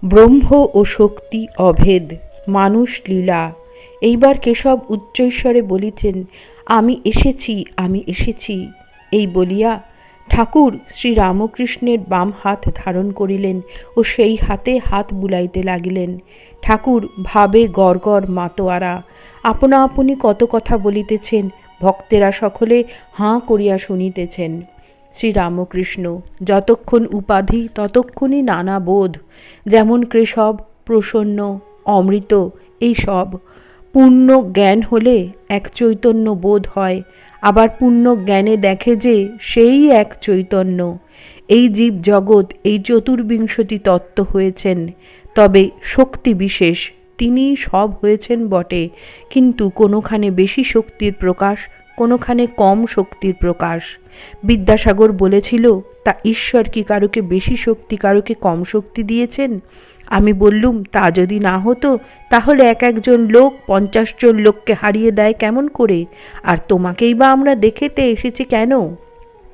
ব্রহ্ম ও শক্তি অভেদ, মানুষ লীলা। এইবার কেশব উচ্চৈঃস্বরে বলিতেন, আমি এসেছি, আমি এসেছি। এই বলিয়া ঠাকুর শ্রীরামকৃষ্ণের বাম হাত ধারণ করিলেন ও সেই হাতে হাত বুলাইতে লাগিলেন। ঠাকুর ভাবে গড়গড় মাতোয়ারা আপনা আপনি কত কথা বলিতেছেন, ভক্তেরা সকলে হাঁ করিয়া শুনিতেছেন। শ্রীরামকৃষ্ণ যতক্ষণ উপাধি ততক্ষণই নানা বোধ, যেমন কেশব, প্রসন্ন, অমৃত, এই সব। পূর্ণ জ্ঞান হলে এক চৈতন্য বোধ হয়, আবার পূর্ণ জ্ঞানে দেখে যে সেই এক চৈতন্য। এই জীব জগৎ এই চতুর্বিংশতি তত্ত্ব হয়েছেন, তবে শক্তি বিশেষ তিনি সব হয়েছেন বটে, কিন্তু কোনোখানে বেশি শক্তির প্রকাশ, কোনোখানে কম শক্তির প্রকাশ। বিদ্যাসাগর বলেছিল, তা ঈশ্বর কি কারুকে বেশি শক্তি কারুকে কম শক্তি দিয়েছেন? আমি বললুম, তা যদি না হতো তাহলে এক একজন লোক 50 জন লোককে হারিয়ে দেয় কেমন করে? আর তোমাকেই বা আমরা দেখতে এসেছি কেন?